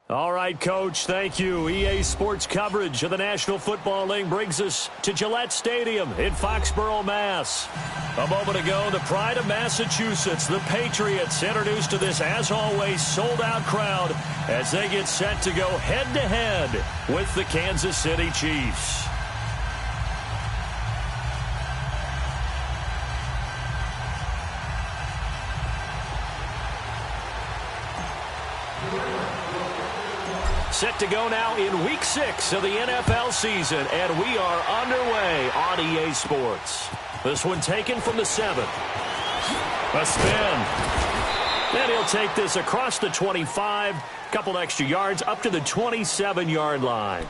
All right, Coach, thank you. EA Sports coverage of the National Football League brings us to Gillette Stadium in Foxborough, Mass. A moment ago, the pride of Massachusetts, the Patriots, introduced to this, as always, sold-out crowd as they get set to go head-to-head with the Kansas City Chiefs. Set to go now in Week 6 of the NFL season, and we are underway on EA Sports. This one taken from the 7. A spin. And he'll take this across the 25, couple extra yards, up to the 27-yard line.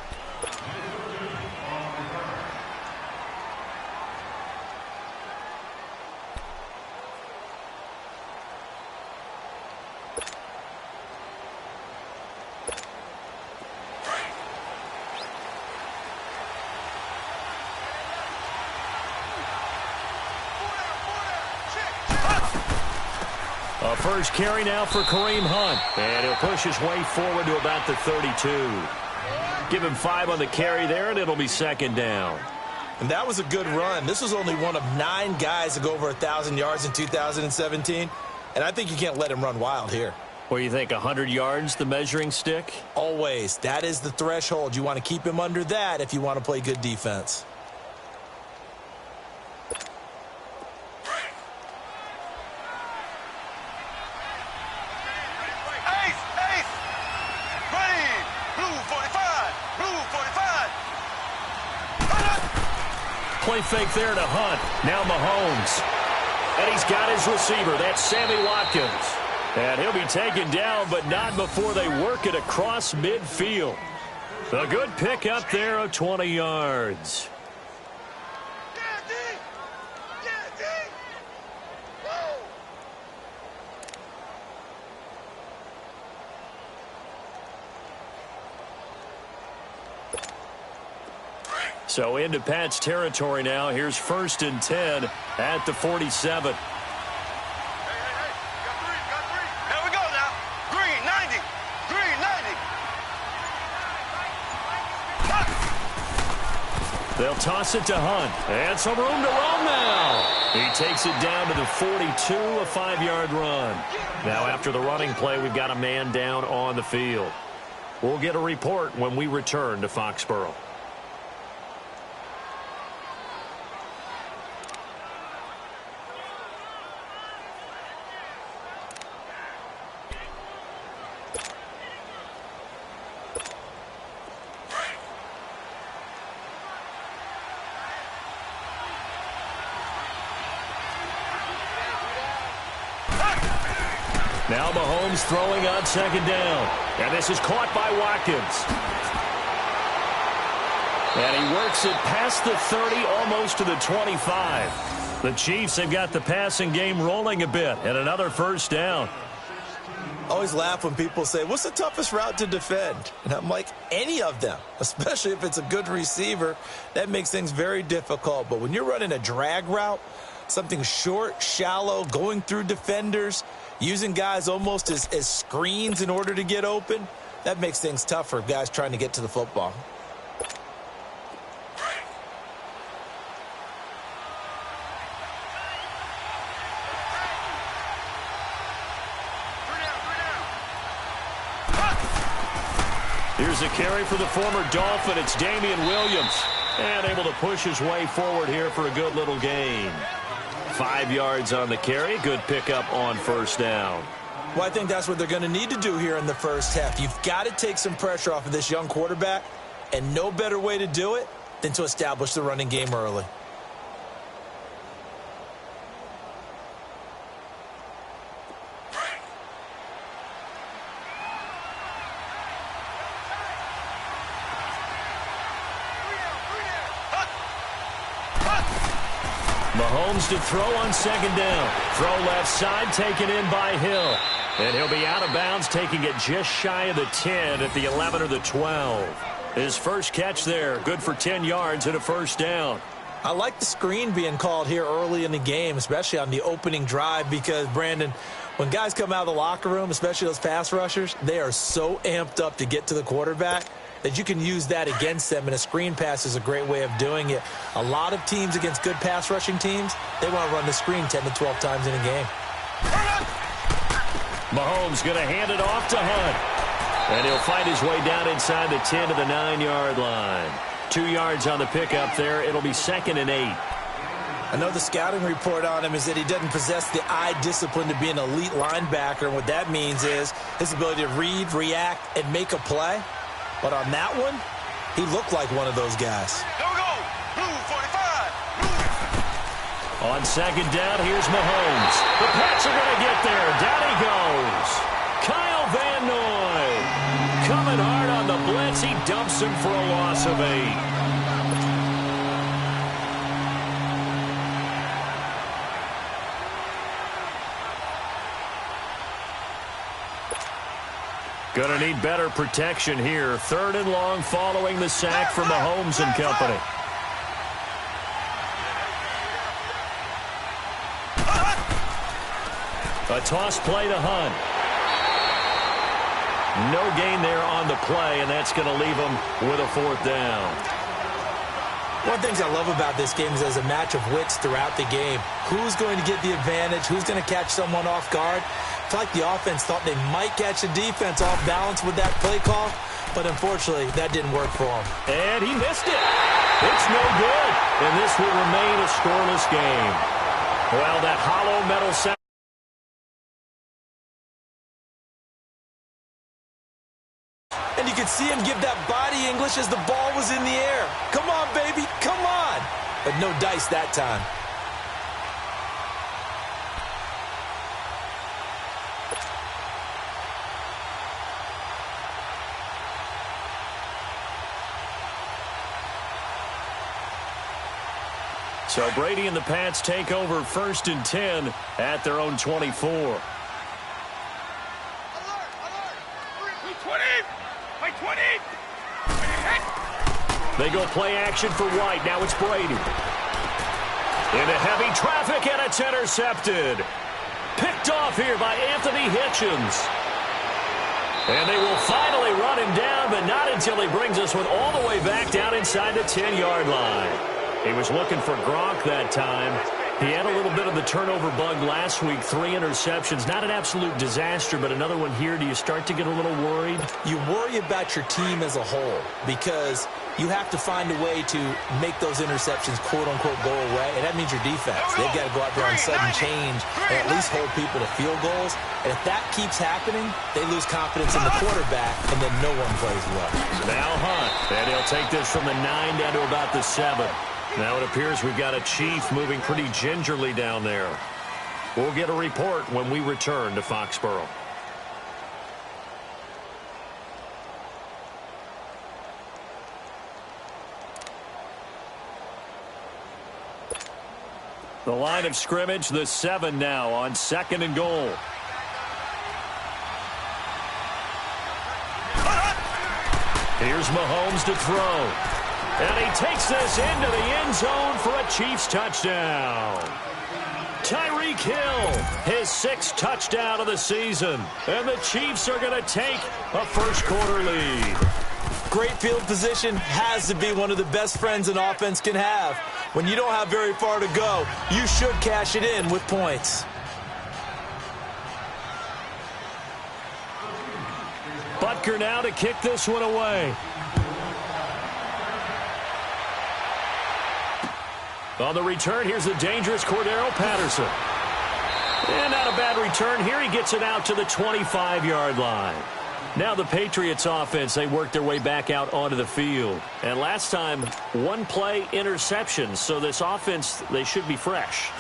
First carry now for Kareem Hunt. And he'll push his way forward to about the 32. Give him 5 on the carry there, and it'll be second down. And that was a good run. This was only one of 9 guys to go over 1,000 yards in 2017. And I think you can't let him run wild here. What do you think, 100 yards, the measuring stick? Always. That is the threshold. You want to keep him under that if you want to play good defense. Play fake there to Hunt. Now Mahomes. And he's got his receiver. That's Sammy Watkins. And he'll be taken down, but not before they work it across midfield. A good pick up there of 20 yards. So into Pat's territory now. Here's 1st and 10 at the 47. Hey, got three. There we go now. Green, 90. Green, 90. They'll toss it to Hunt. And some room to roam now. He takes it down to the 42, a 5-yard run. Now after the running play, we've got a man down on the field. We'll get a report when we return to Foxborough. Now Mahomes throwing on second down. And this is caught by Watkins. And he works it past the 30, almost to the 25. The Chiefs have got the passing game rolling a bit. And another first down. I always laugh when people say, what's the toughest route to defend? And I'm like, any of them, especially if it's a good receiver. That makes things very difficult. But when you're running a drag route, something short, shallow, going through defenders, using guys almost as screens in order to get open, that makes things tough for guys trying to get to the football. Here's a carry for the former Dolphin. It's Damian Williams. And able to push his way forward here for a good little gain. 5 yards on the carry. Good pickup on first down. Well, I think that's what they're going to need to do here in the first half. You've got to take some pressure off of this young quarterback, and no better way to do it than to establish the running game early. Mahomes to throw on second down. Throw left side, taken in by Hill. And he'll be out of bounds, taking it just shy of the 10 at the 11 or the 12. His first catch there, good for 10 yards and a first down. I like the screen being called here early in the game, especially on the opening drive, because, Brandon, When guys come out of the locker room, especially those pass rushers, they are so amped up to get to the quarterback that you can use that against them, and a screen pass is a great way of doing it. A lot of teams against good pass rushing teams, they want to run the screen 10 to 12 times in a game. Mahomes going to hand it off to Hunt. And he'll find his way down inside the 10 to the 9-yard line. 2 yards on the pickup there. It'll be 2nd and 8. I know the scouting report on him is that he doesn't possess the eye discipline to be an elite linebacker. And what that means is his ability to read, react, and make a play. But on that one, he looked like one of those guys. Here we go. Blue 45. On 2nd down, here's Mahomes. The Pats are going to get there. Down he goes. Kyle Van Noy coming hard on the blitz. He dumps him for a loss of 8. Going to need better protection here. 3rd and long following the sack from Mahomes and company. A toss play to Hunt. No gain there on the play, and that's going to leave him with a 4th down. One of the things I love about this game is there's a match of wits throughout the game. Who's going to get the advantage? Who's going to catch someone off guard? I feel like the offense thought they might catch the defense off balance with that play call, but unfortunately, that didn't work for him. And he missed it. It's no good, and this will remain a scoreless game. Well, that hollow metal sound. And you could see him give that body English as the ball was in the air. Come on, baby, come on. But no dice that time. So Brady and the Pats take over 1st and 10 at their own 24. Alert, alert. 20. Play 20. They go play action for White. Now it's Brady. Into heavy traffic, and it's intercepted. Picked off here by Anthony Hitchens. And they will finally run him down, but not until he brings us one all the way back down inside the 10-yard line. He was looking for Gronk that time. He had a little bit of the turnover bug last week, 3 interceptions. Not an absolute disaster, but another one here. Do you start to get a little worried? You worry about your team as a whole because you have to find a way to make those interceptions, quote-unquote, go away, and that means your defense. They've got to go out there on sudden change and at least hold people to field goals. And if that keeps happening, they lose confidence in the quarterback, and then no one plays well. Now Hunt, and he'll take this from the 9 down to about the 7. Now it appears we've got a Chief moving pretty gingerly down there. We'll get a report when we return to Foxborough. The line of scrimmage, the 7 now on 2nd and goal. Here's Mahomes to throw. And he takes this into the end zone for a Chiefs touchdown. Tyreek Hill, his 6th touchdown of the season. And the Chiefs are going to take a first-quarter lead. Great field position has to be one of the best friends an offense can have. When you don't have very far to go, you should cash it in with points. Butker now to kick this one away. On the return, here's the dangerous Cordero Patterson. And not a bad return here. He gets it out to the 25-yard line. Now the Patriots offense, they work their way back out onto the field. And last time, 1-play interception. So this offense, they should be fresh.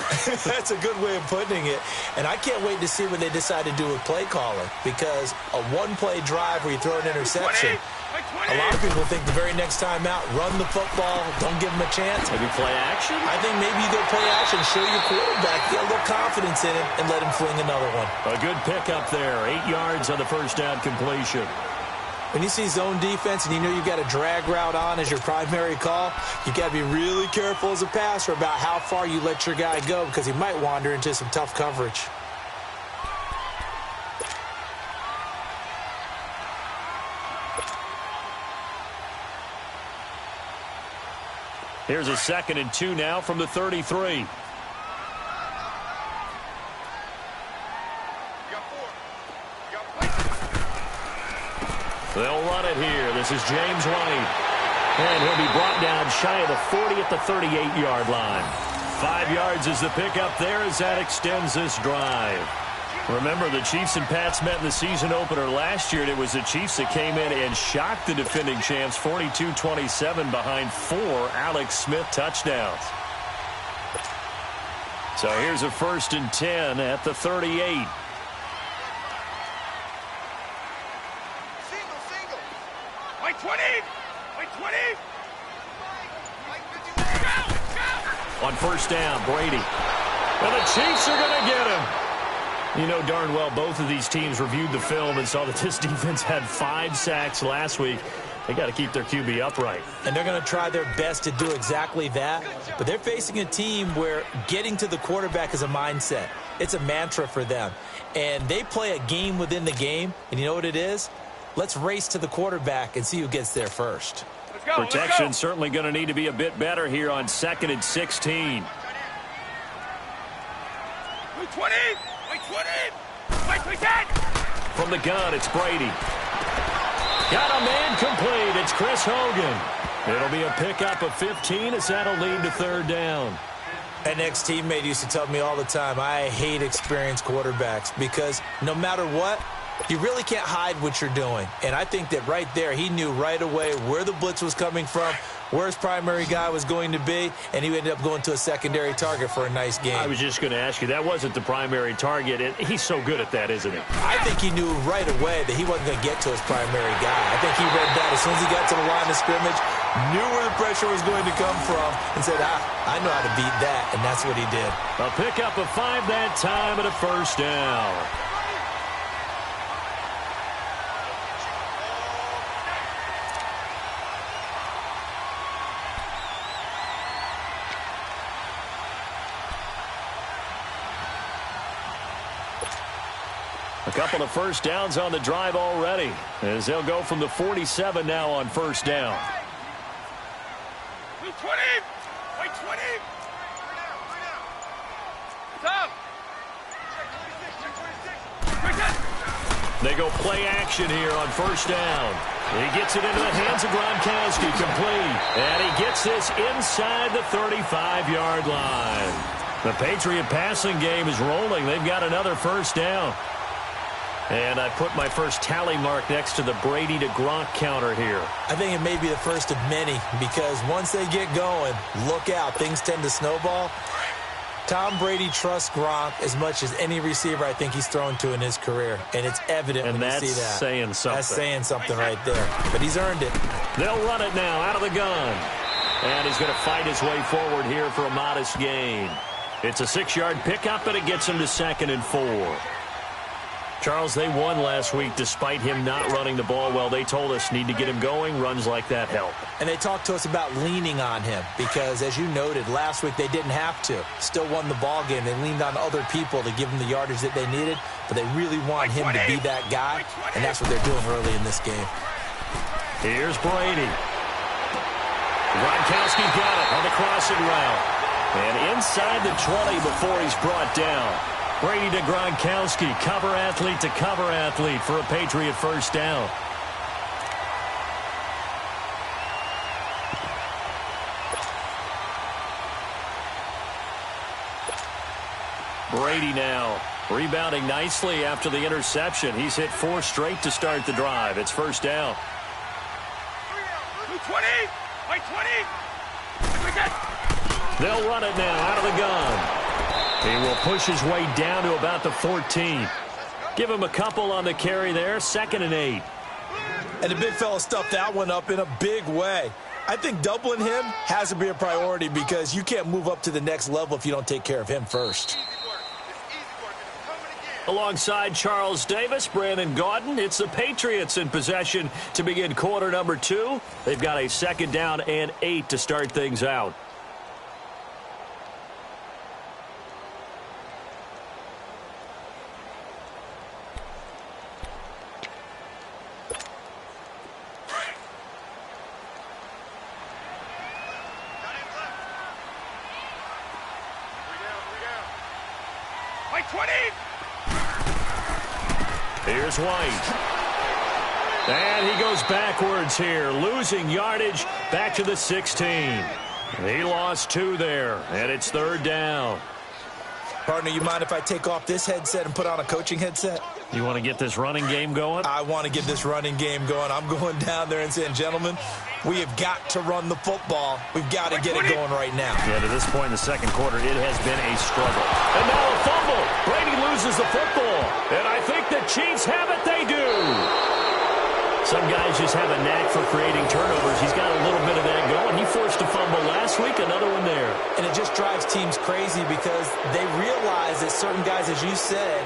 That's a good way of putting it. And I can't wait to see what they decide to do with play calling. Because a 1-play drive where you throw an interception, a lot of people think the very next time out, run the football, don't give them a chance. Maybe play action? I think maybe you go play action, show your quarterback, get a little confidence in him, and let him fling another one. A good pickup there. 8 yards on the first down completion. When you see zone defense and you know you've got a drag route on as your primary call, you've got to be really careful as a passer about how far you let your guy go because he might wander into some tough coverage. Here's a 2nd and 2 now from the 33. They'll run it here. This is James White. And he'll be brought down shy of the 40 at the 38-yard line. 5 yards is the pickup there as that extends this drive. Remember, the Chiefs and Pats met in the season opener last year, and it was the Chiefs that came in and shocked the defending champs 42-27 behind 4 Alex Smith touchdowns. So here's a 1st and 10 at the 38. White 20! White 20! On 1st down, Brady. And the Chiefs are going to get him. You know darn well both of these teams reviewed the film and saw that this defense had 5 sacks last week. They got to keep their QB upright. And they're going to try their best to do exactly that. But they're facing a team where getting to the quarterback is a mindset. It's a mantra for them. And they play a game within the game. And you know what it is? Let's race to the quarterback and see who gets there first. Protection certainly going to need to be a bit better here on 2nd and 16. White 20! White 20! White 20! From the gun, it's Brady. Got a man complete. It's Chris Hogan. It'll be a pickup of 15 as that'll lead to 3rd down. An ex-teammate used to tell me all the time, I hate experienced quarterbacks because no matter what, you really can't hide what you're doing. And I think that right there, he knew right away where the blitz was coming from, where his primary guy was going to be, and he ended up going to a secondary target for a nice game. I was just going to ask you, that wasn't the primary target. He's so good at that, isn't he? I think he knew right away that he wasn't going to get to his primary guy. I think he read that as soon as he got to the line of scrimmage, knew where the pressure was going to come from, and said, I know how to beat that, and that's what he did. A pickup of 5 that time and a 1st down. A couple of 1st downs on the drive already, as they'll go from the 47 now on 1st down. White 20! White 20! Tom! They go play action here on 1st down. He gets it into the hands of Gronkowski, complete. And he gets this inside the 35-yard line. The Patriot passing game is rolling. They've got another 1st down. And I put my first tally mark next to the Brady to Gronk counter here. I think it may be the first of many because once they get going, look out. Things tend to snowball. Tom Brady trusts Gronk as much as any receiver I think he's thrown to in his career. And it's evident when you see that. And that's saying something. That's saying something right there. But he's earned it. They'll run it now out of the gun. And he's going to fight his way forward here for a modest gain. It's a 6-yard pickup, and it gets him to 2nd and 4. Charles, they won last week despite him not running the ball well. They told us need to get him going. Runs like that help. And they talked to us about leaning on him because, as you noted, last week they didn't have to. Still won the ball game. They leaned on other people to give them the yardage that they needed, but they really want him to be that guy, and that's what they're doing early in this game. Here's Brady. Gronkowski got it on the crossing route. And inside the 20 before he's brought down. Brady to Gronkowski, cover athlete to cover athlete for a Patriot 1st down. Brady now rebounding nicely after the interception. He's hit 4 straight to start the drive. It's 1st down. 20! White 20! They'll run it now out of the gun. He will push his way down to about the 14. Give him a couple on the carry there. 2nd and 8. And the big fella stuffed that one up in a big way. I think doubling him has to be a priority because you can't move up to the next level if you don't take care of him first. Alongside Charles Davis, Brandon Gaudin, it's the Patriots in possession to begin quarter number 2. They've got a 2nd down and 8 to start things out. 20. Here's White. And he goes backwards here, losing yardage back to the 16. He lost 2 there, and it's 3rd down. Partner, you mind if I take off this headset and put on a coaching headset? You want to get this running game going? I want to get this running game going. I'm going down there and saying, gentlemen, we have got to run the football. We've got to get it going right now. Yeah, to this point in the second quarter, it has been a struggle. And now a fumble. Brady loses the football. And I think the Chiefs have it. They do. Some guys just have a knack for creating turnovers. He's got a little bit of that going. He forced a fumble last week, another one there. And it just drives teams crazy because they realize that certain guys, as you said,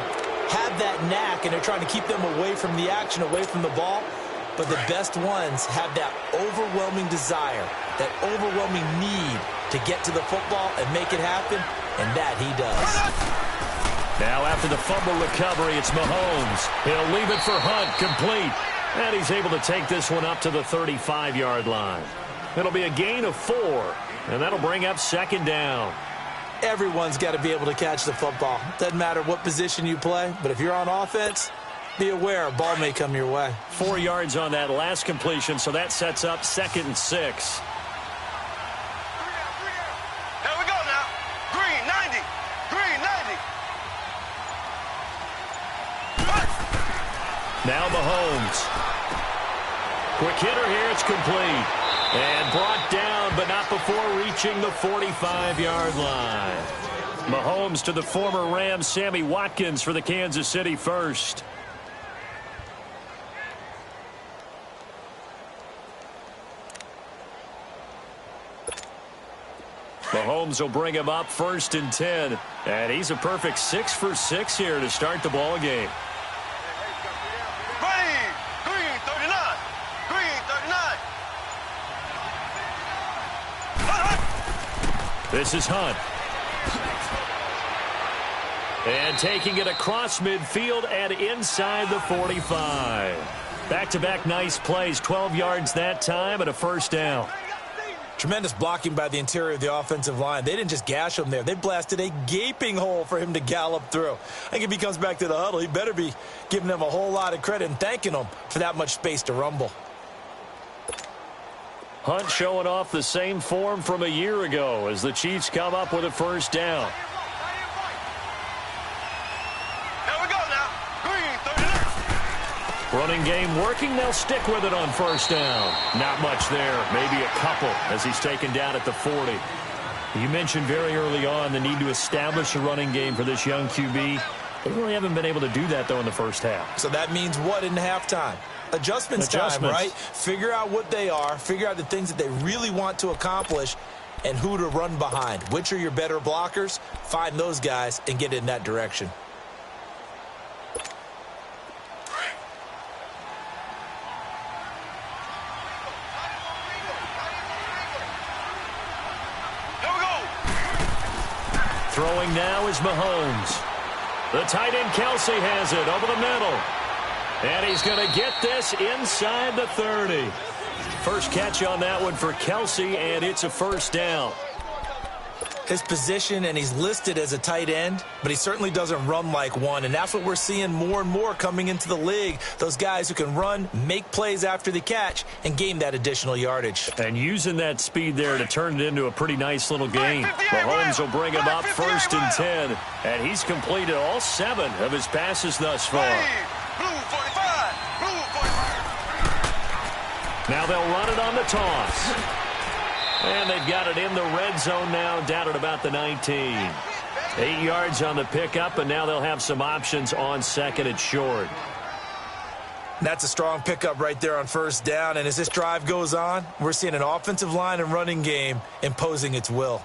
have that knack, and they're trying to keep them away from the action, away from the ball. But the best ones have that overwhelming desire, that overwhelming need to get to the football and make it happen, and that he does. Now after the fumble recovery, it's Mahomes. He'll leave it for Hunt, complete. And he's able to take this one up to the 35-yard line. It'll be a gain of 4, and that'll bring up 2nd down. Everyone's got to be able to catch the football. Doesn't matter what position you play, but if you're on offense, be aware a ball may come your way. 4 yards on that last completion, so that sets up 2nd and 6. Here we go now. Green 90. Green 90. Now Mahomes. Quick hitter here, it's complete. And brought down, but not before reaching the 45-yard line. Mahomes to the former Rams, Sammy Watkins for the Kansas City first. Mahomes will bring him up 1st and 10. And he's a perfect 6 for 6 here to start the ball game. Green 39. Green 39. This is Hunt. And taking it across midfield and inside the 45. Back-to-back nice plays, 12 yards that time and a 1st down. Tremendous blocking by the interior of the offensive line. They didn't just gash him there. They blasted a gaping hole for him to gallop through. I think if he comes back to the huddle, he better be giving them a whole lot of credit and thanking them for that much space to rumble. Hunt showing off the same form from a year ago as the Chiefs come up with a 1st down. Here we go now. Green 39. Running game working. They'll stick with it on 1st down. Not much there. Maybe a couple as he's taken down at the 40. You mentioned very early on the need to establish a running game for this young QB. They really haven't been able to do that, though, in the first half. So that means what in halftime? Adjustments time, right? Figure out what they are. Figure out the things that they really want to accomplish and who to run behind. Which are your better blockers? Find those guys and get in that direction. Here we go. Throwing now is Mahomes. The tight end Kelsey has it over the middle. And he's going to get this inside the 30. First catch on that one for Kelsey, and it's a 1st down. His position, and he's listed as a tight end, but he certainly doesn't run like one, and that's what we're seeing more and more coming into the league. Those guys who can run, make plays after the catch, and gain that additional yardage. And using that speed there to turn it into a pretty nice little game. Mahomes will bring him up 1st and 10, and he's completed all 7 of his passes thus far. Blue 45. Blue 45. Now they'll run it on the toss. And they've got it in the red zone now, down at about the 19. 8 yards on the pickup, and now they'll have some options on 2nd and short. That's a strong pickup right there on 1st down, and as this drive goes on, we're seeing an offensive line and running game imposing its will.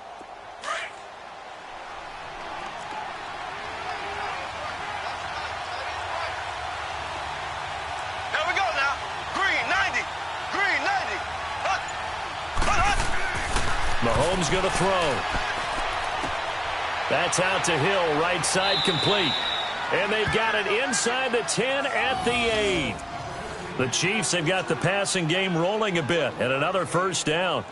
Here we go now. Green 90. Green 90. Mahomes going to throw. That's out to Hill, right side complete. And they've got it inside the 10 at the 8. The Chiefs have got the passing game rolling a bit, and another 1st down.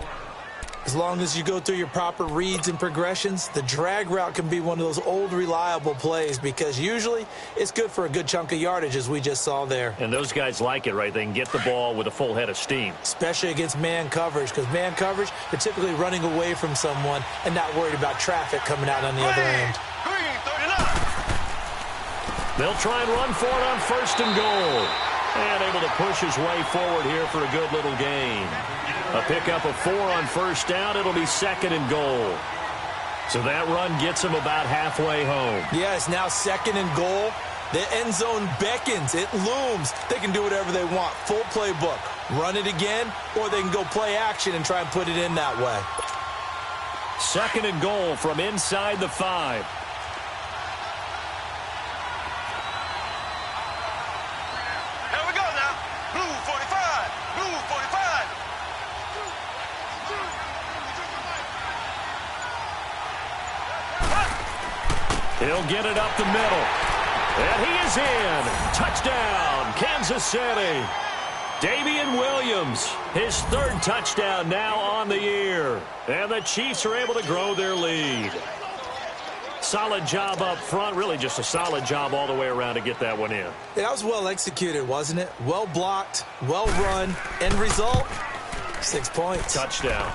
As long as you go through your proper reads and progressions, the drag route can be one of those old reliable plays because usually it's good for a good chunk of yardage, as we just saw there. And those guys like it, right? They can get the ball with a full head of steam. Especially against man coverage, because man coverage, they're typically running away from someone and not worried about traffic coming out on the other end. Green, 39. They'll try and run for it on 1st and goal. And able to push his way forward here for a good little gain. A pickup of 4 on 1st down. It'll be 2nd and goal. So that run gets him about halfway home. Yeah, it's now 2nd and goal. The end zone beckons. It looms. They can do whatever they want. Full playbook. Run it again, or they can go play action and try and put it in that way. 2nd and goal from inside the 5. Here we go now. Blue 45. Blue 45. He'll get it up the middle. And he is in. Touchdown, Kansas City. Damian Williams, his 3rd touchdown now on the year. And the Chiefs are able to grow their lead. Solid job up front. Really just a solid job all the way around to get that one in. Yeah, that was well executed, wasn't it? Well blocked, well run. End result, 6 points. Touchdown.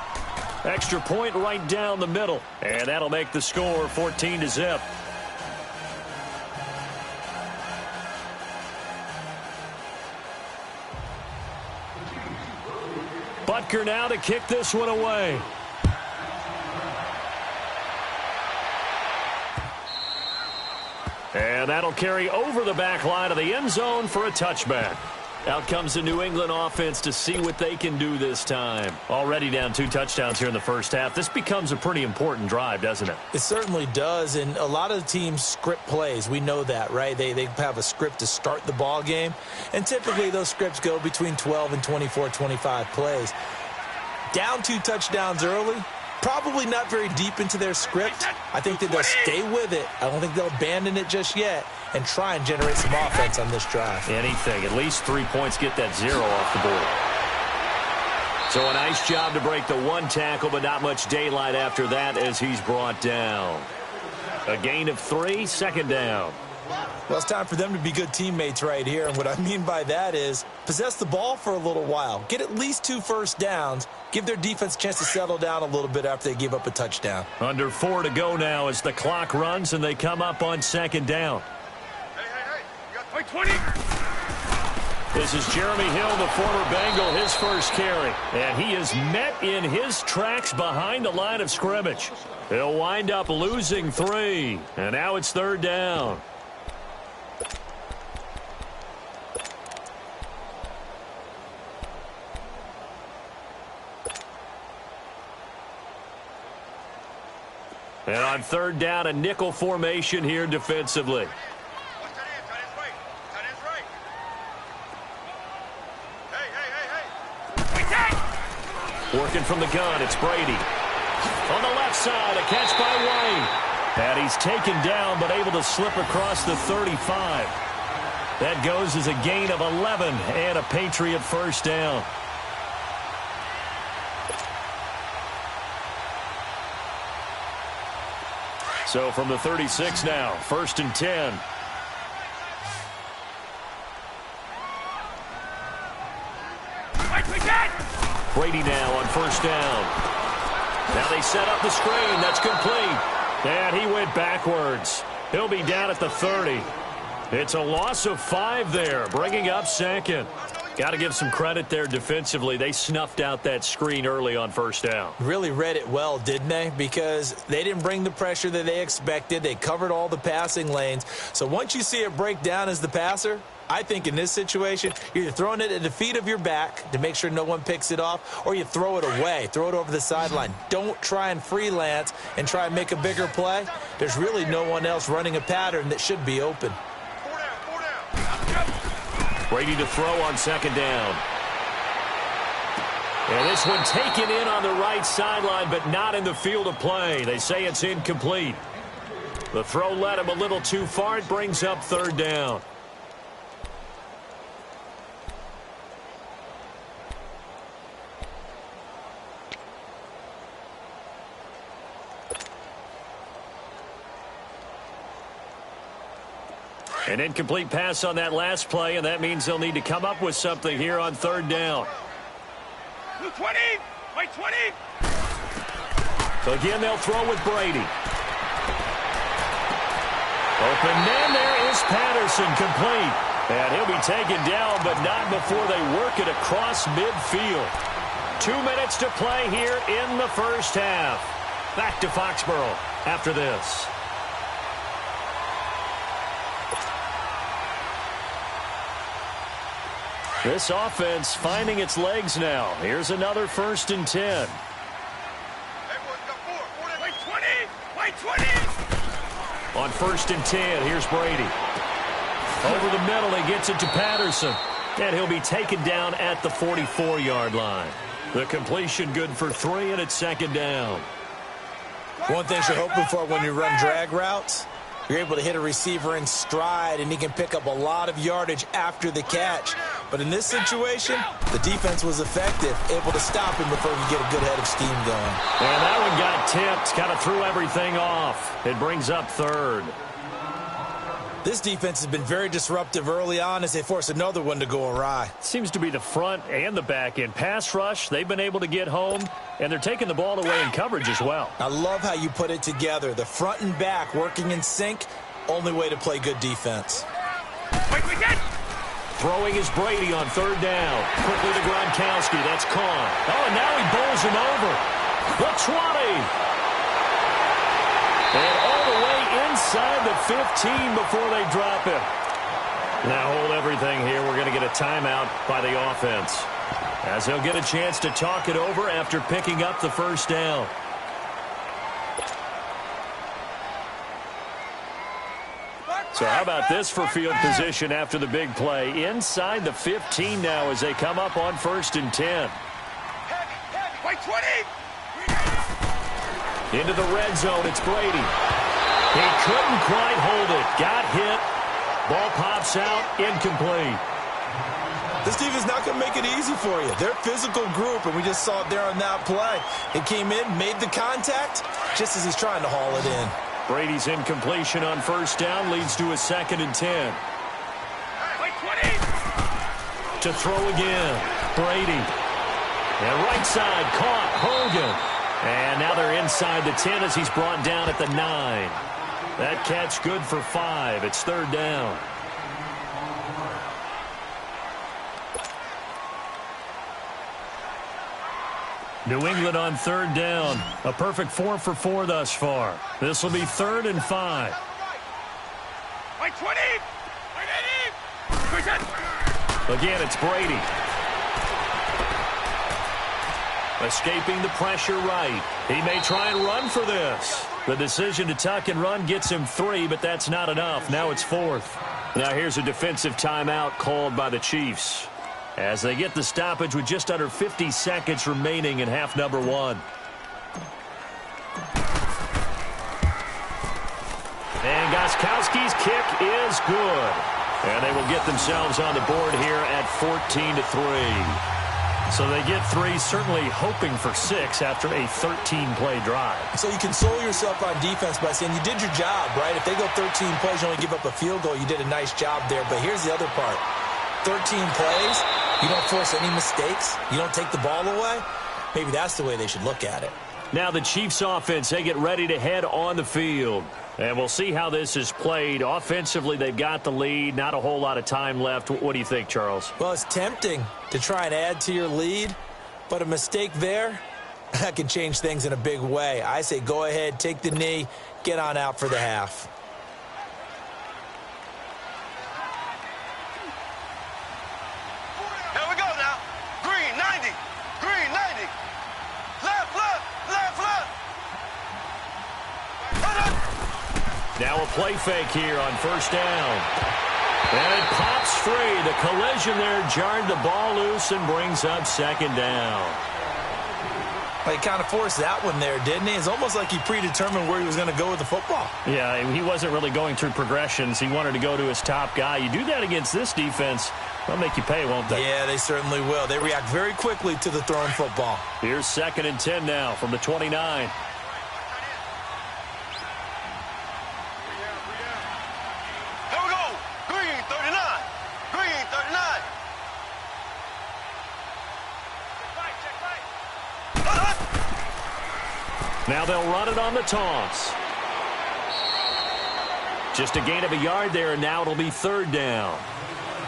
Extra point right down the middle. And that'll make the score 14-0. Butker now to kick this one away. And that'll carry over the back line of the end zone for a touchback. Out comes the New England offense to see what they can do this time. Already down 2 touchdowns here in the first half. This becomes a pretty important drive, doesn't it? It certainly does, and a lot of the teams script plays. We know that, right? They have a script to start the ball game, and typically those scripts go between 12 and 24, 25 plays. Down 2 touchdowns early, probably not very deep into their script. I think that they'll stay with it. I don't think they'll abandon it just yet and try and generate some offense on this drive. Anything. At least 3 points, get that 0 off the board. So a nice job to break the 1 tackle, but not much daylight after that as he's brought down. A gain of 3, 2nd down. Well, it's time for them to be good teammates right here, and what I mean by that is possess the ball for a little while. Get at least 2 first downs. Give their defense a chance to settle down a little bit after they give up a touchdown. Under 4 to go now as the clock runs and they come up on 2nd down. Hey. You got 20. This is Jeremy Hill, the former Bengal, his first carry. And he is met in his tracks behind the line of scrimmage. He'll wind up losing 3. And now it's 3rd down. And on 3rd down, a nickel formation here defensively. Watch that end. Tight end's right. Tight end's right. Hey. Working from the gun, it's Brady. On the left side, a catch by Wayne. And he's taken down, but able to slip across the 35. That goes as a gain of 11 and a Patriot first down. So from the 36 now, 1st and 10. Brady now on 1st down. Now they set up the screen. That's complete. And he went backwards. He'll be down at the 30. It's a loss of 5 there, bringing up 2nd. Got to give some credit there defensively. They snuffed out that screen early on 1st down. Really read it well, didn't they? Because they didn't bring the pressure that they expected. They covered all the passing lanes. So once you see it break down as the passer, I think in this situation, you're either throwing it at the feet of your back to make sure no one picks it off, or you throw it away, throw it over the sideline. Don't try and freelance and try and make a bigger play. There's really no one else running a pattern that should be open. 4 down. Brady to throw on 2nd down. And this one taken in on the right sideline, but not in the field of play. They say it's incomplete. The throw led him a little too far. It brings up 3rd down. An incomplete pass on that last play, and that means they'll need to come up with something here on third down. 20. Wait, 20. So again, they'll throw with Brady. Open man, there is Patterson, complete. And he'll be taken down, but not before they work it across midfield. 2 minutes to play here in the first half. Back to Foxborough after this. This offense finding its legs now. Here's another 1st and 10. Wait, 20. Wait, 20. On 1st and 10, here's Brady. Over the middle, he gets it to Patterson. And he'll be taken down at the 44-yard line. The completion good for 3, and it's 2nd down. One thing you're hoping for when you run drag routes, you're able to hit a receiver in stride, and he can pick up a lot of yardage after the catch. But in this situation, the defense was effective, able to stop him before he could get a good head of steam going. And that one got tipped, kind of threw everything off. It brings up 3rd. This defense has been very disruptive early on as they force another one to go awry. Seems to be the front and the back end. Pass rush, they've been able to get home, and they're taking the ball away in coverage as well. I love how you put it together. The front and back working in sync, only way to play good defense. Wait, we get. Throwing is Brady on 3rd down. Quickly to Gronkowski. That's Kahn. Oh, and now he bowls him over. The 20. And all the way inside the 15 before they drop him. Now hold everything here. We're going to get a timeout by the offense, as they'll get a chance to talk it over after picking up the 1st down. So how about this for field position after the big play? Inside the 15 now as they come up on 1st and 10. Wait, 20. Into the red zone, it's Brady. He couldn't quite hold it. Got hit. Ball pops out, incomplete. This defense is not going to make it easy for you. They're a physical group, and we just saw it there on that play. It came in, made the contact, just as he's trying to haul it in. Brady's incompletion on 1st down leads to a 2nd and 10. Wait, 20. To throw again, Brady. And right side, caught, Hogan. And now they're inside the 10 as he's brought down at the 9. That catch good for 5. It's 3rd down. New England on 3rd down. A perfect 4 for 4 thus far. This will be 3rd and 5. Wait, 20. Wait, 80. Again, it's Brady. Escaping the pressure right. He may try and run for this. The decision to tuck and run gets him 3, but that's not enough. Now it's 4th. Now here's a defensive timeout called by the Chiefs, as they get the stoppage with just under 50 seconds remaining in half number 1. And Gostkowski's kick is good. And they will get themselves on the board here at 14-3. So they get 3, certainly hoping for 6 after a 13-play drive. So you console yourself on defense by saying you did your job, right? If they go 13 plays, you only give up a field goal, you did a nice job there. But here's the other part. 13 plays, you don't force any mistakes, you don't take the ball away. Maybe that's the way they should look at it. Now the Chiefs offense, they get ready to head on the field. And we'll see how this is played. Offensively, they've got the lead. Not a whole lot of time left. What do you think, Charles? Well, it's tempting to try and add to your lead, but a mistake there, that can change things in a big way. I say go ahead, take the knee, get on out for the half. Here we go now. Green, 90. Green, 90. Left, left, left, left. Now a play fake here on 1st down. And it pops free. The collision there jarred the ball loose and brings up 2nd down. Well, he kind of forced that one there, didn't he? It's almost like he predetermined where he was going to go with the football. Yeah, he wasn't really going through progressions. He wanted to go to his top guy. You do that against this defense, they'll make you pay, won't they? Yeah, they certainly will. They react very quickly to the thrown football. Here's 2nd and 10 now from the 29. Here we go. Now they'll run it on the toss. Just a gain of a yard there, and now it'll be third down.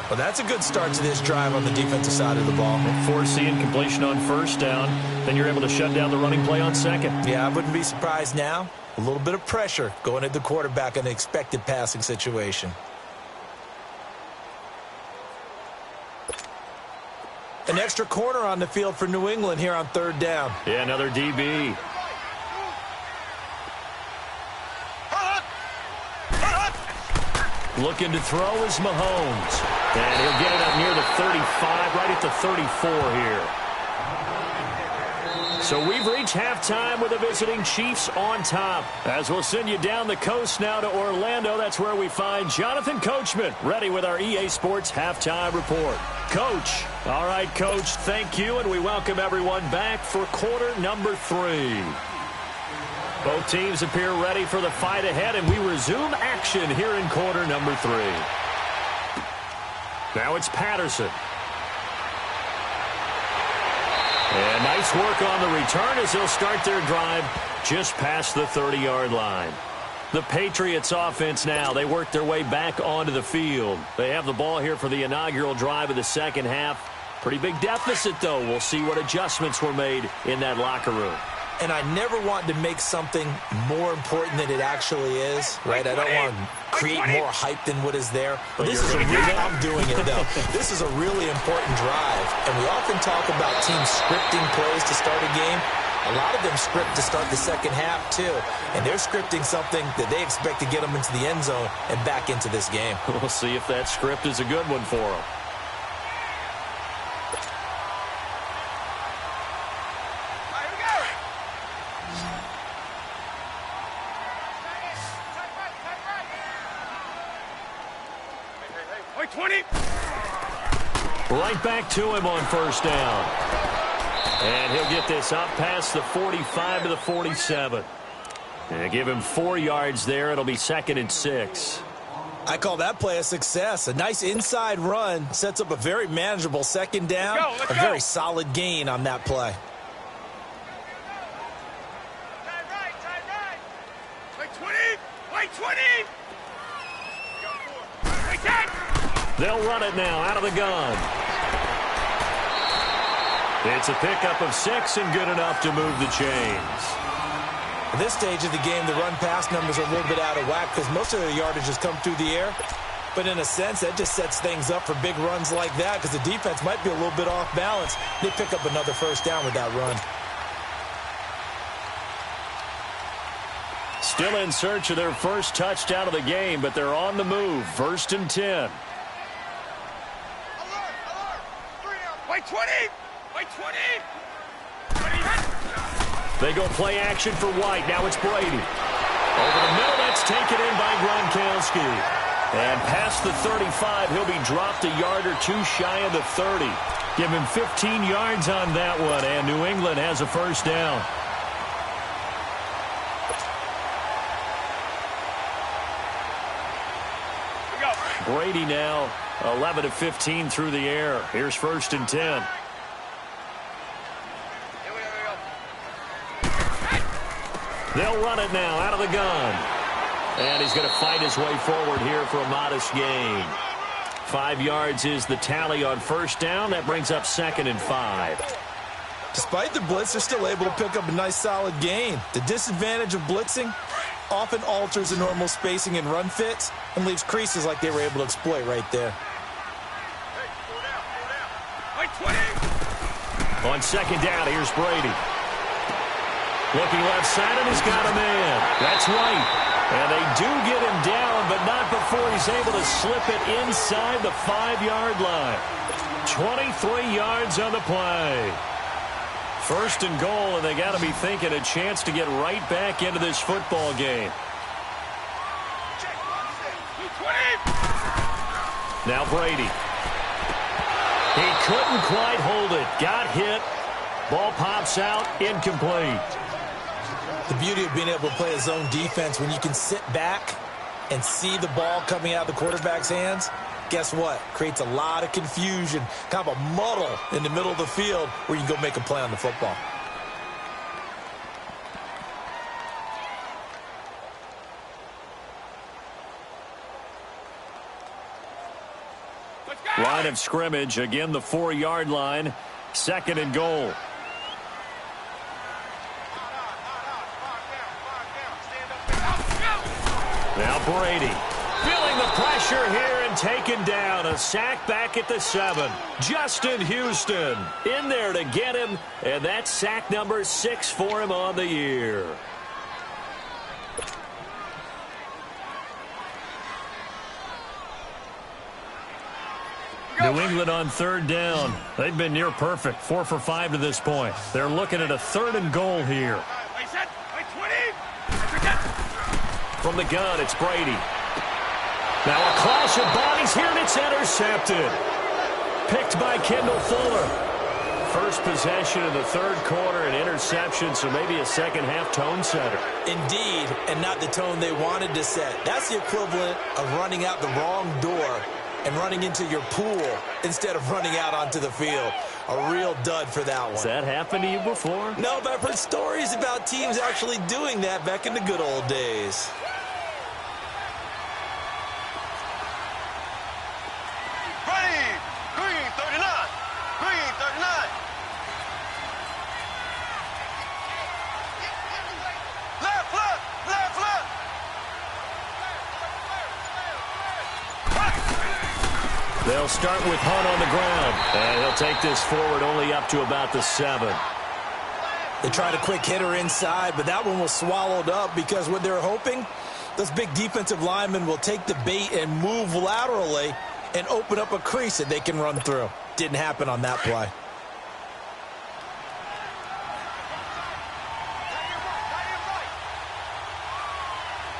Well, that's a good start to this drive on the defensive side of the ball. Forcing completion on first down. Then you're able to shut down the running play on second. Yeah, I wouldn't be surprised now. A little bit of pressure going at the quarterback in an expected passing situation. An extra corner on the field for New England here on third down. Yeah, another DB. Looking to throw is Mahomes. And he'll get it up near the 35, right at the 34 here. So we've reached halftime with the visiting Chiefs on top. As we'll send you down the coast now to Orlando, that's where we find Jonathan Coachman, ready with our EA Sports Halftime Report. Coach. All right, Coach, thank you, and we welcome everyone back for quarter number 3. Both teams appear ready for the fight ahead, and we resume action here in quarter number 3. Now it's Patterson. And nice work on the return as they'll start their drive just past the 30-yard line. The Patriots offense now, they work their way back onto the field. They have the ball here for the inaugural drive of the second half. Pretty big deficit, though. We'll see what adjustments were made in that locker room. And I never want to make something more important than it actually is, right? I don't want to create more hype than what is there. But this is I'm doing it, though. This is a really important drive. And we often talk about teams scripting plays to start a game. A lot of them script to start the second half, too. And they're scripting something that they expect to get them into the end zone and back into this game. We'll see if that script is a good one for them. Right back to him on first down. And he'll get this up past the 45 to the 47. And give him 4 yards there. It'll be 2nd and 6. I call that play a success. A nice inside run sets up a very manageable second down. Let's go. A very solid gain on that play. Wait 20. They'll run it now out of the gun. It's a pickup of 6 and good enough to move the chains. At this stage of the game, the run-pass numbers are a little bit out of whack because most of the yardage has come through the air. But in a sense, that just sets things up for big runs like that because the defense might be a little bit off balance. They pick up another first down with that run. Still in search of their first touchdown of the game, but they're on the move. 1st and 10. Wait 20. They go play action for White. Now it's Brady. Over the middle, that's taken in by Gronkowski. And past the 35, he'll be dropped a yard or 2 shy of the 30. Give him 15 yards on that one, and New England has a first down. Brady now 11 of 15 through the air. Here's 1st and 10. They'll run it now out of the gun. And he's going to fight his way forward here for a modest gain. 5 yards is the tally on first down. That brings up 2nd and 5. Despite the blitz, they're still able to pick up a nice solid gain. The disadvantage of blitzing often alters the normal spacing and run fits and leaves creases like they were able to exploit right there. On 2nd down, here's Brady. Looking left side, and he's got a man. That's White. And they do get him down, but not before he's able to slip it inside the 5-yard line. 23 yards on the play. 1st and goal, and they got to be thinking a chance to get right back into this football game. Now Brady. He couldn't quite hold it. Got hit. Ball pops out. Incomplete. The beauty of being able to play a zone defense when you can sit back and see the ball coming out of the quarterback's hands, guess what? Creates a lot of confusion, kind of a muddle in the middle of the field where you can go make a play on the football. Line of scrimmage, again the 4-yard line. 2nd and goal. Now Brady feeling the pressure here and taken down. A sack back at the 7. Justin Houston in there to get him, and that's sack number 6 for him on the year. New England on 3rd down. They've been near perfect, 4 for 5 to this point. They're looking at a 3rd and goal here. From the gun, it's Brady. Now a clash of bodies here, and it's intercepted. Picked by Kendall Fuller. First possession in the 3rd quarter, an interception, so maybe a second-half tone setter. Indeed, and not the tone they wanted to set. That's the equivalent of running out the wrong door and running into your pool instead of running out onto the field. A real dud for that one. Has that happened to you before? No, but I've heard stories about teams actually doing that back in the good old days. Green 39. Green 39. Left, left, left, left. They'll start with Hunt on the ground. And he'll take this forward only up to about the 7. They tried a quick hitter inside, but that one was swallowed up because what they're hoping, those big defensive linemen will take the bait and move laterally and open up a crease that they can run through. Didn't happen on that play.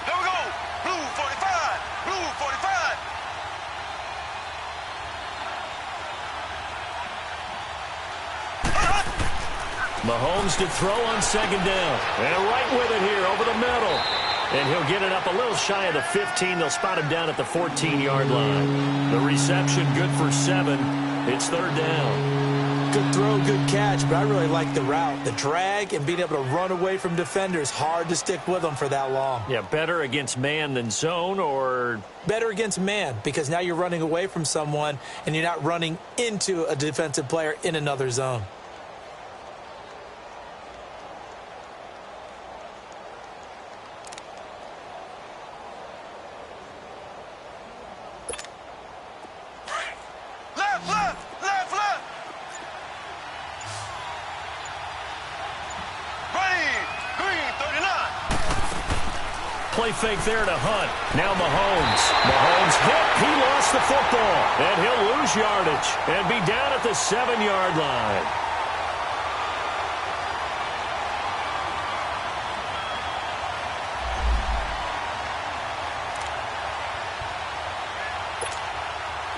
There we go. Blue 45. Blue 45. Mahomes to throw on 2nd down. And right with it here over the middle. And he'll get it up a little shy of the 15. They'll spot him down at the 14-yard line. The reception good for 7. It's 3rd down. Good throw, good catch, but I really like the route. The drag and being able to run away from defenders, hard to stick with them for that long. Yeah, better against man than zone, or? Better against man, because now you're running away from someone and you're not running into a defensive player in another zone. Play fake there to Hunt. Now Mahomes. Mahomes hit. He lost the football. And he'll lose yardage and be down at the 7-yard line.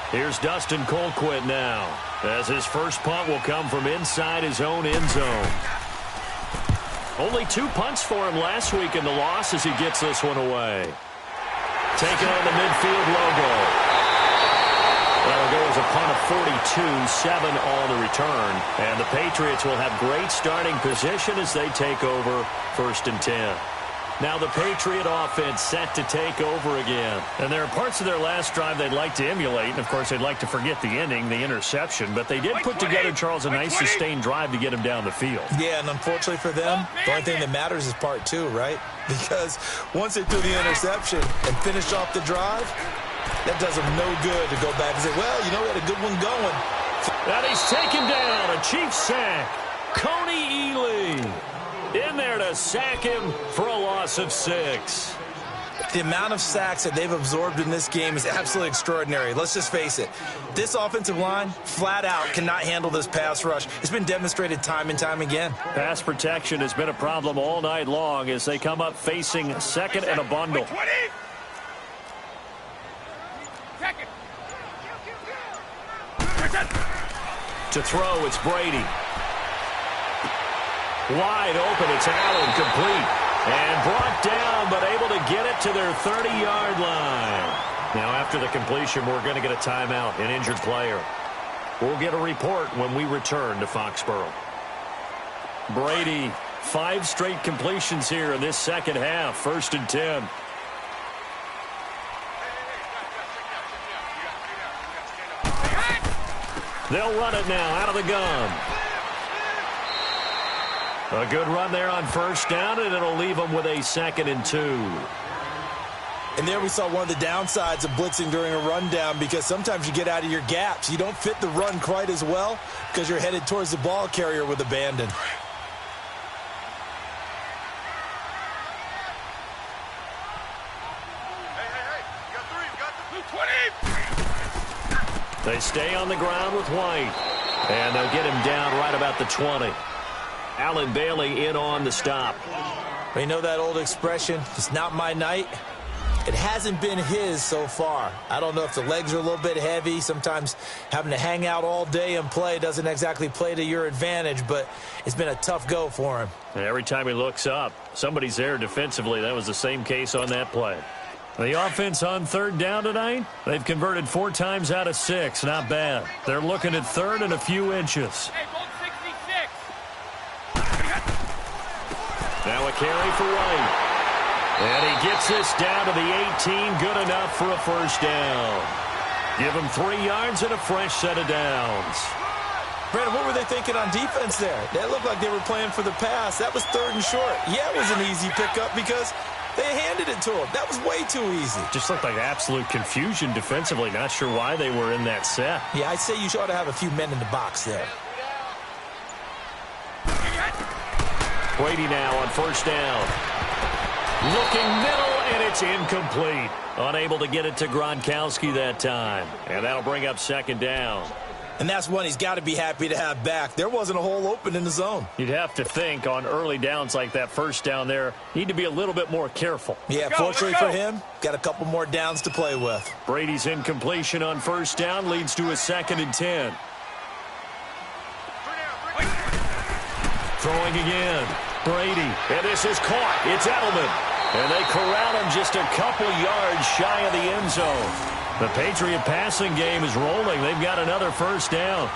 Here's Dustin Colquitt now, as his first punt will come from inside his own end zone. Only 2 punts for him last week in the loss as he gets this one away. Taking on the midfield logo. That'll go as a punt of 42, 7 on the return. And the Patriots will have great starting position as they take over 1st and 10. Now the Patriot offense set to take over again. And there are parts of their last drive they'd like to emulate. And, of course, they'd like to forget the ending, the interception. But they did put together, Charles, a nice sustained drive to get him down the field. Yeah, and unfortunately for them, the only thing that matters is part 2, right? Because once they threw the interception and finished off the drive, that does them no good to go back and say, well, you know, we had a good one going. And he's taken down. A Chiefs sack. Coney Ely in there to sack him for a loss of 6. The amount of sacks that they've absorbed in this game is absolutely extraordinary. Let's just face it. This offensive line, flat out, cannot handle this pass rush. It's been demonstrated time and time again. Pass protection has been a problem all night long as they come up facing 2nd and a bundle. To throw, it's Brady. Wide open, it's Allen, complete. And brought down, but able to get it to their 30-yard line. Now, after the completion, we're going to get a timeout, an injured player. We'll get a report when we return to Foxborough. Brady, 5 straight completions here in this second half, 1st and 10. They'll run it now out of the gun. A good run there on first down, and it'll leave them with a 2nd and 2. And there we saw one of the downsides of blitzing during a rundown, because sometimes you get out of your gaps. You don't fit the run quite as well because you're headed towards the ball carrier with abandon. They stay on the ground with White, and they'll get him down right about the 20. Alan Bailey in on the stop. You know that old expression, it's not my night? It hasn't been his so far. I don't know if the legs are a little bit heavy. Sometimes having to hang out all day and play doesn't exactly play to your advantage, but it's been a tough go for him. And every time he looks up, somebody's there defensively. That was the same case on that play. The offense on 3rd down tonight, they've converted 4 times out of 6. Not bad. They're looking at 3rd and a few inches. Now a carry for White. And he gets this down to the 18. Good enough for a first down. Give him 3 yards and a fresh set of downs. Brandon, what were they thinking on defense there? That looked like they were playing for the pass. That was 3rd and short. Yeah, it was an easy pickup because they handed it to him. That was way too easy. Just looked like absolute confusion defensively. Not sure why they were in that set. Yeah, I'd say you ought to have a few men in the box there. Brady now on first down. Looking middle, and it's incomplete. Unable to get it to Gronkowski that time. And that'll bring up 2nd down. And that's one he's got to be happy to have back. There wasn't a hole open in the zone. You'd have to think on early downs like that first down there, need to be a little bit more careful. Yeah, fortunately for him, got a couple more downs to play with. Brady's incompletion on first down leads to a 2nd and 10. Throwing again. Brady. And this is caught. It's Edelman. And they corral him just a couple yards shy of the end zone. The Patriot passing game is rolling. They've got another first down.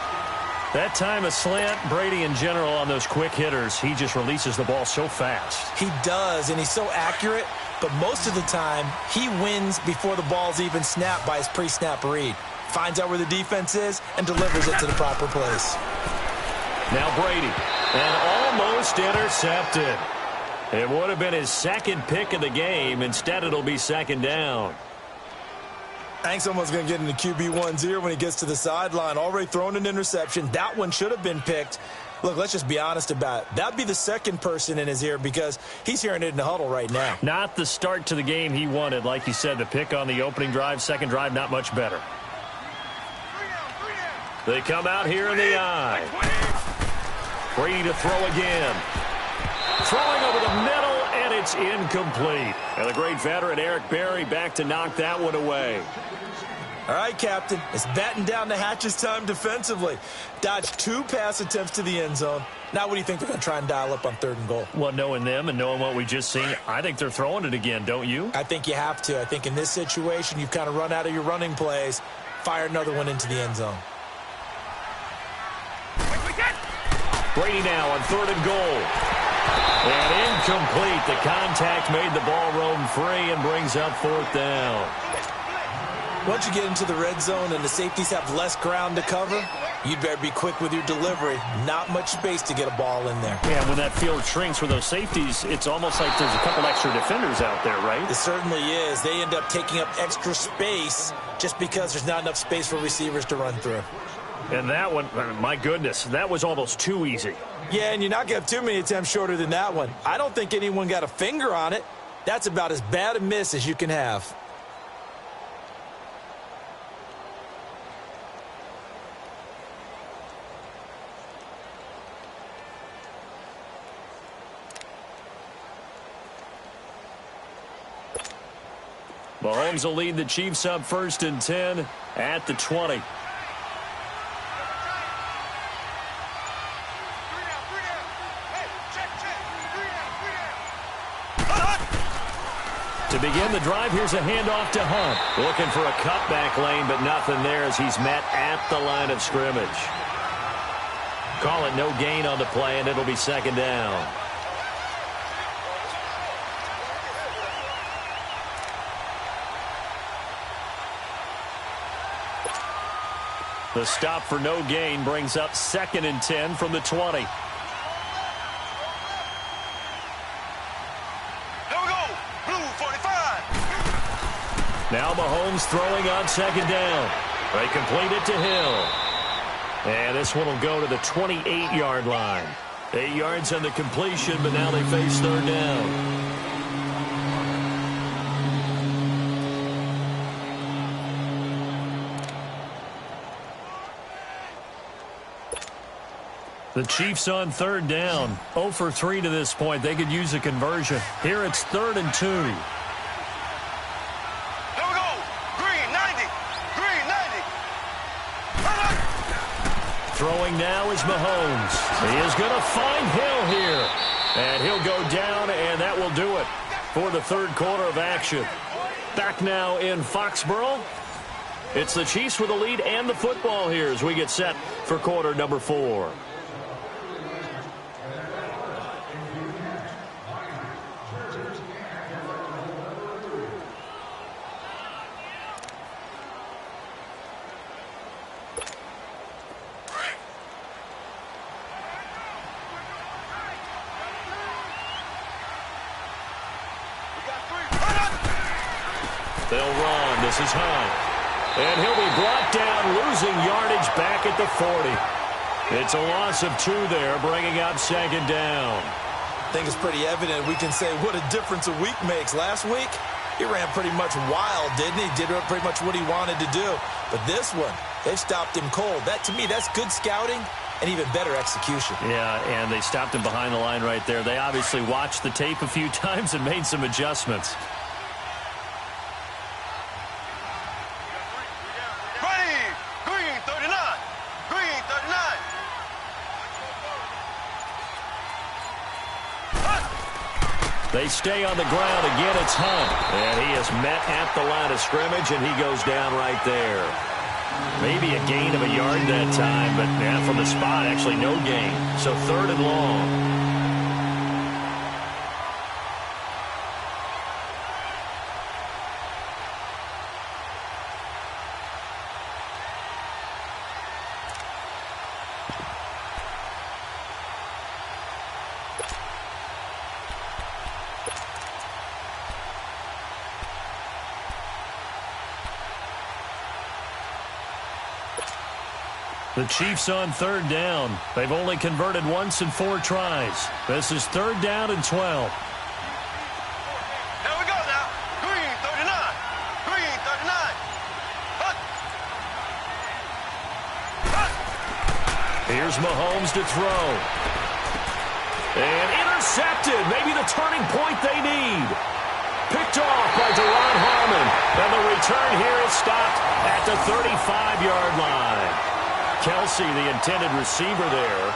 That time a slant. Brady in general on those quick hitters, he just releases the ball so fast. He does, and he's so accurate. But most of the time, he wins before the ball's even snapped by his pre-snap read. Finds out where the defense is and delivers it to the proper place. Now Brady. And almost intercepted. It would have been his 2nd pick of the game. Instead, it'll be 2nd down. I think someone's going to get into QB1-0 when he gets to the sideline. Already thrown an interception. That one should have been picked. Look, let's just be honest about it. That'd be the 2nd person in his ear because he's hearing it in the huddle right now. Not the start to the game he wanted. Like you said, the pick on the opening drive, 2nd drive, not much better. They come out here in the eye. Brady to throw again. Throwing over the middle, and it's incomplete. And the great veteran Eric Berry back to knock that one away. All right, Captain. It's batten down the hatches time defensively. Dodged 2 pass attempts to the end zone. Now what do you think they're going to try and dial up on 3rd and goal? Well, knowing them and knowing what we just seen, I think they're throwing it again, don't you? I think you have to. I think in this situation, you've kind of run out of your running plays. Fire another one into the end zone. Brady now on 3rd and goal. And incomplete. The contact made the ball roam free and brings up 4th down. Once you get into the red zone and the safeties have less ground to cover, you'd better be quick with your delivery. Not much space to get a ball in there. Yeah, when that field shrinks for those safeties, it's almost like there's a couple extra defenders out there, right? It certainly is. They end up taking up extra space just because there's not enough space for receivers to run through. And that one, my goodness, that was almost too easy. Yeah, and you're not going to have too many attempts shorter than that one. I don't think anyone got a finger on it. That's about as bad a miss as you can have. Mahomes will lead the Chiefs up 1st and 10 at the 20. To begin the drive, here's a handoff to Hunt. Looking for a cutback lane, but nothing there as he's met at the line of scrimmage. Call it no gain on the play, and it'll be 2nd down. The stop for no gain brings up 2nd and 10 from the 20. Here we go. Blue 45. Now Mahomes throwing on 2nd down. They complete it to Hill. And this one will go to the 28-yard line. 8 yards on the completion, but now they face 3rd down. The Chiefs on 3rd down. 0 for 3 to this point. They could use a conversion. Here it's 3rd and 2. Here we go. Green 90. Green 90. Throwing now is Mahomes. He is going to find Hill here. And he'll go down, and that will do it for the 3rd quarter of action. Back now in Foxborough. It's the Chiefs with the lead and the football here as we get set for quarter number 4. They'll run. This is Hunt. And he'll be brought down, losing yardage back at the 40. It's a loss of 2 there, bringing up 2nd down. I think it's pretty evident. We can say what a difference a week makes. Last week, he ran pretty much wild, didn't he? Did pretty much what he wanted to do. But this one, they've stopped him cold. That, to me, that's good scouting and even better execution. Yeah, and they stopped him behind the line right there. They obviously watched the tape a few times and made some adjustments. They stay on the ground. Again, it's Hunt. And he is met at the line of scrimmage, and he goes down right there. Maybe a gain of a yard that time, but from the spot, actually no gain. So 3rd and long. The Chiefs on 3rd down. They've only converted once in 4 tries. This is 3rd down and 12. Here we go now. Green 39. Green 39. Hut. Hut. Here's Mahomes to throw. And intercepted. Maybe the turning point they need. Picked off by Deron Harmon. And the return here is stopped at the 35-yard line. Kelsey, the intended receiver there.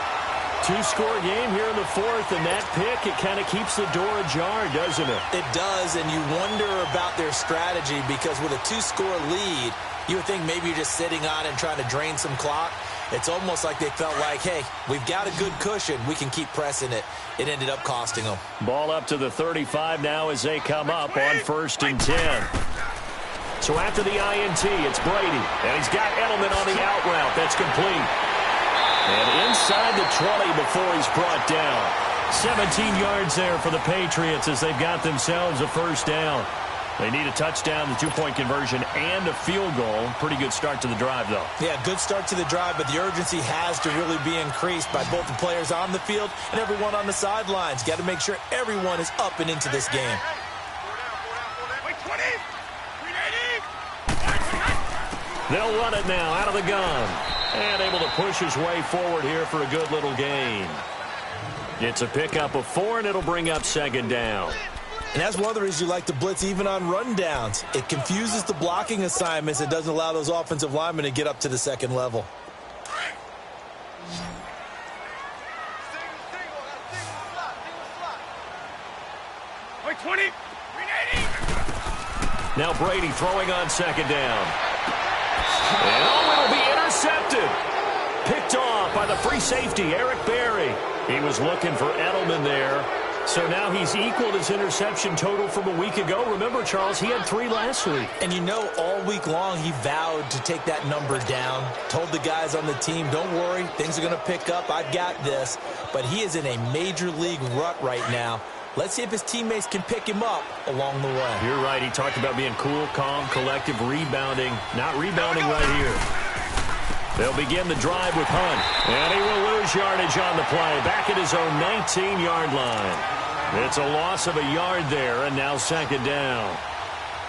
2-score game here in the 4th, and that pick, it kind of keeps the door ajar, doesn't it? It does, and you wonder about their strategy because with a 2-score lead, you would think maybe you're just sitting on it and trying to drain some clock. It's almost like they felt like, hey, we've got a good cushion. We can keep pressing it. It ended up costing them. Ball up to the 35 now as they come up on 1st and 10. So after the INT, it's Brady. And he's got Edelman on the out route. That's complete. And inside the 20 before he's brought down. 17 yards there for the Patriots as they've got themselves a 1st down. They need a touchdown, the 2-point conversion, and a field goal. Pretty good start to the drive, though. Yeah, good start to the drive, but the urgency has to really be increased by both the players on the field and everyone on the sidelines. Got to make sure everyone is up and into this game. They'll run it now out of the gun. And able to push his way forward here for a good little gain. It's a pickup of 4, and it'll bring up 2nd down. And that's one of the reasons you like to blitz even on rundowns. It confuses the blocking assignments. It doesn't allow those offensive linemen to get up to the 2nd level. Now Brady throwing on 2nd down. And it'll be intercepted. Picked off by the free safety, Eric Berry. He was looking for Edelman there. So now he's equaled his interception total from a week ago. Remember, Charles, he had 3 last week. And you know, all week long he vowed to take that number down. Told the guys on the team, don't worry, things are going to pick up. I've got this. But he is in a major league rut right now. Let's see if his teammates can pick him up along the way. You're right. He talked about being cool, calm, collective, rebounding. Not rebounding right here. They'll begin the drive with Hunt. And he will lose yardage on the play. Back at his own 19-yard line. It's a loss of a yard there, and now second down.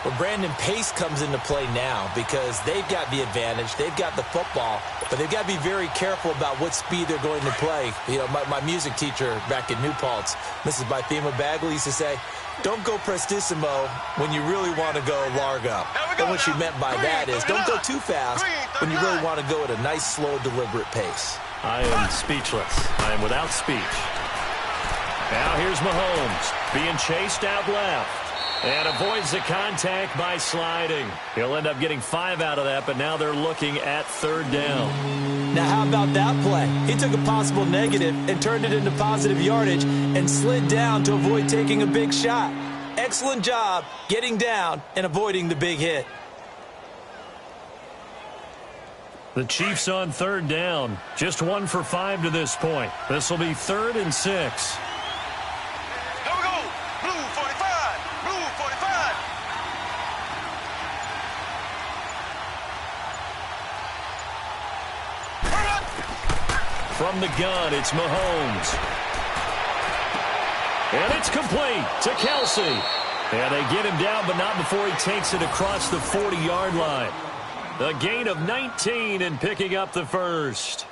Well, Brandon, pace comes into play now because they've got the advantage. They've got the football, but they've got to be very careful about what speed they're going to play. You know, my music teacher back in New Paltz, Mrs. Bythema Bagley, used to say, don't go prestissimo when you really want to go largo. And what she meant by that is don't go too fast when you really want to go at a nice, slow, deliberate pace. I am speechless. I am without speech. Now here's Mahomes being chased out left. And avoids the contact by sliding. He'll end up getting 5 out of that, but now they're looking at third down. Now, how about that play? He took a possible negative and turned it into positive yardage and slid down to avoid taking a big shot. Excellent job getting down and avoiding the big hit. The Chiefs on third down. Just 1 for 5 to this point. This will be 3rd and 6. From the gun, it's Mahomes. And it's complete to Kelsey. And they get him down, but not before he takes it across the 40-yard line. A gain of 19 and picking up the first.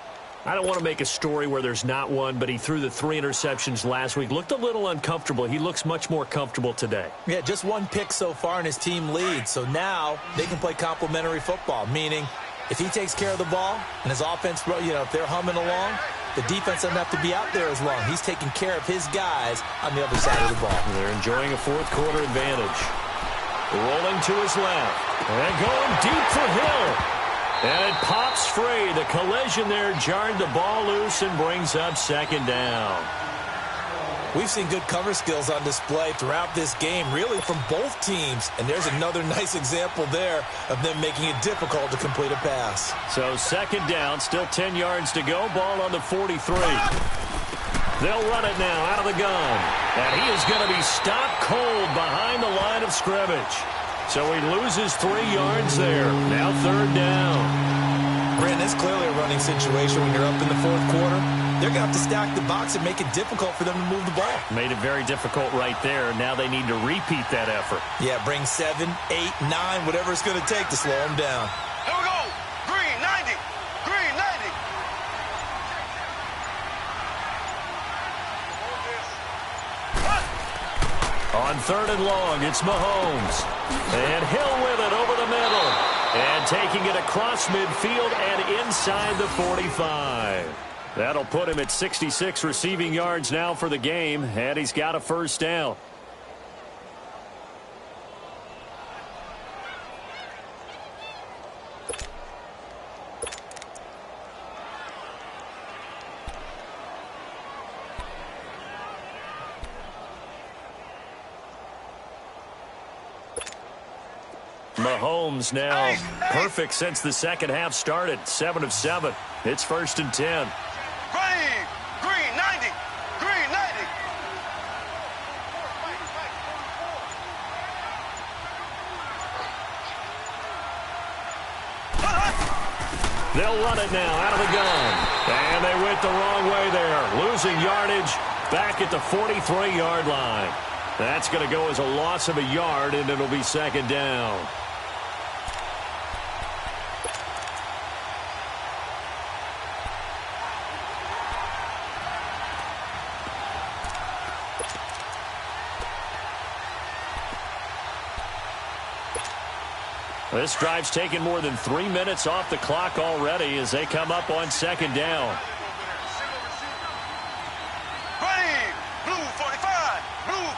I don't want to make a story where there's not one, but he threw the 3 interceptions last week. Looked a little uncomfortable. He looks much more comfortable today. Yeah, just 1 pick so far and his team leads. So now they can play complementary football, meaning if he takes care of the ball and his offense, you know, if they're humming along, the defense doesn't have to be out there as long. He's taking care of his guys on the other side of the ball. They're enjoying a 4th quarter advantage. Rolling to his left. And going deep for Hill. And it pops free. The collision there jarred the ball loose and brings up second down. We've seen good cover skills on display throughout this game, really from both teams. And there's another nice example there of them making it difficult to complete a pass. So second down, still 10 yards to go. Ball on the 43. They'll run it now out of the gun. And he is going to be stopped cold behind the line of scrimmage. So he loses 3 yards there. Now third down. Brandon, it's clearly a running situation when you're up in the 4th quarter. They're going to have to stack the box and make it difficult for them to move the ball. Made it very difficult right there. Now they need to repeat that effort. Yeah, bring 7, 8, 9, whatever it's going to take to slow them down. Here we go. Green 90. Green 90. On third and long, it's Mahomes. And Hill with it over the middle. And taking it across midfield and inside the 45. That'll put him at 66 receiving yards now for the game, and he's got a first down. Mahomes now perfect since the second half started. 7 of 7. It's 1st and 10. Green 90. Green 90. They'll run it now out of the gun. And they went the wrong way there. Losing yardage back at the 43-yard line. That's going to go as a loss of a yard, and it'll be second down. This drive's taken more than 3 minutes off the clock already as they come up on second down. Green, blue 45, blue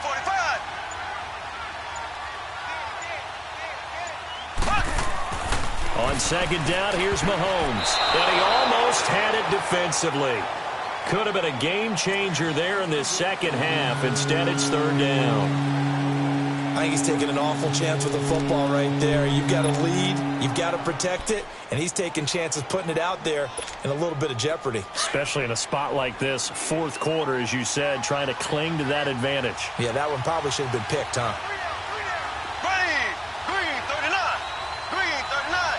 45. On second down, here's Mahomes. And he almost had it defensively. Could have been a game changer there in this second half. Instead, it's third down. I think he's taking an awful chance with the football right there. You've got to lead, you've got to protect it, and he's taking chances putting it out there in a little bit of jeopardy. Especially in a spot like this, fourth quarter, as you said, trying to cling to that advantage. Yeah, that one probably should have been picked, huh? Green, 39. Green, 39.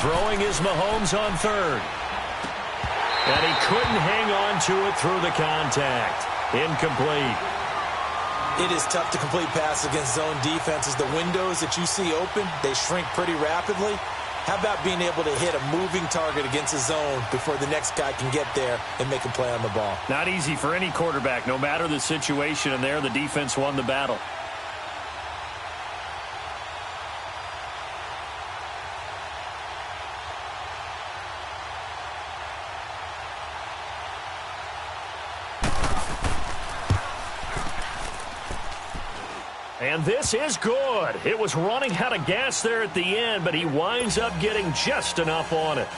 Throwing is Mahomes on third. And he couldn't hang on to it through the contact. Incomplete. It is tough to complete passes against zone defenses. The windows that you see open, they shrink pretty rapidly. How about being able to hit a moving target against a zone before the next guy can get there and make a play on the ball? Not easy for any quarterback, no matter the situation, and there the defense won the battle. And this is good. It was running out of gas there at the end, but he winds up getting just enough on it.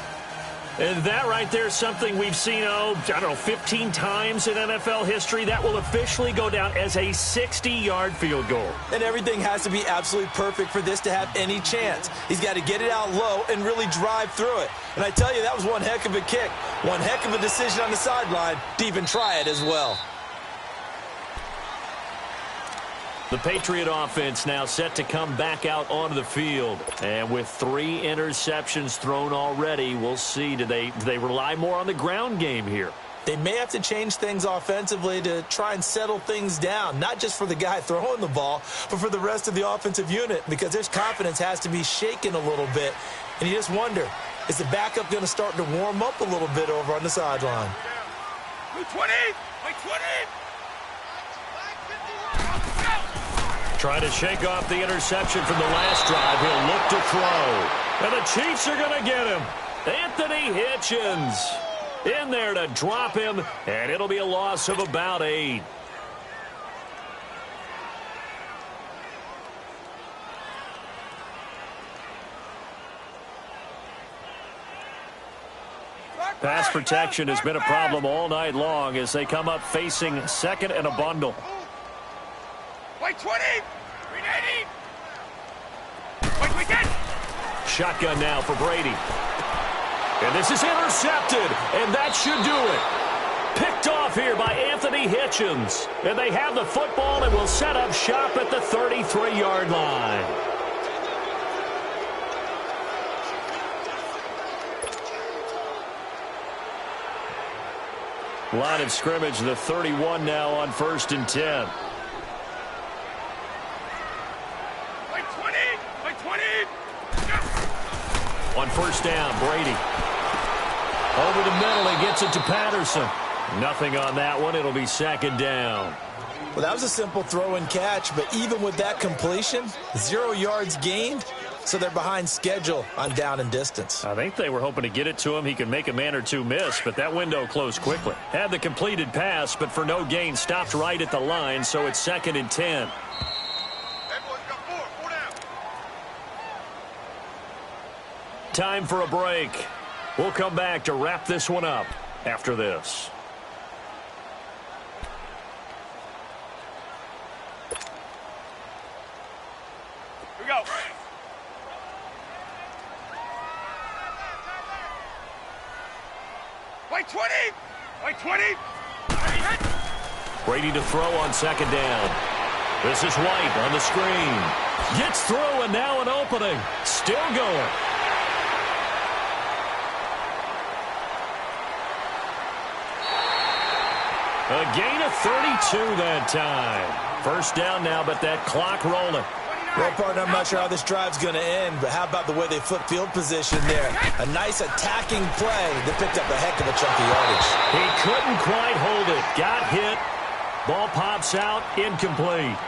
And that right there is something we've seen, 15 times in NFL history. That will officially go down as a 60-yard field goal. And everything has to be absolutely perfect for this to have any chance. He's got to get it out low and really drive through it. And I tell you, that was one heck of a kick. One heck of a decision on the sideline to even try it as well. The Patriot offense now set to come back out onto the field. And with 3 interceptions thrown already, we'll see. Do they rely more on the ground game here? They may have to change things offensively to try and settle things down, not just for the guy throwing the ball, but for the rest of the offensive unit, because their confidence has to be shaken a little bit. And you just wonder, is the backup going to start to warm up a little bit over on the sideline? 20! 20! Trying to shake off the interception from the last drive. He'll look to throw. And the Chiefs are going to get him. Anthony Hitchens in there to drop him, and it'll be a loss of about 8. Pass protection has been a problem all night long as they come up facing second and a bundle. White 20! 380! White wicket! Shotgun now for Brady. And this is intercepted, and that should do it. Picked off here by Anthony Hitchens. And they have the football and will set up shop at the 33-yard line. Line of scrimmage, the 31 now on 1st and 10. On first down, Brady. Over the middle, he gets it to Patterson. Nothing on that one. It'll be second down. Well, that was a simple throw and catch, but even with that completion, 0 yards gained, so they're behind schedule on down and distance. I think they were hoping to get it to him. He could make a man or two miss, but that window closed quickly. Had the completed pass, but for no gain, stopped right at the line, so it's 2nd and 10. Time for a break. We'll come back to wrap this one up after this. Here we go. White 20! White 20! Brady to throw on second down. This is White on the screen. Gets through and now an opening. Still going. A gain of 32 that time. First down now, but that clock rolling. Well, partner, I'm not sure how this drive's going to end, but how about the way they flip field position there? A nice attacking play that picked up a heck of a chunk of yardage. He couldn't quite hold it. Got hit. Ball pops out. Incomplete.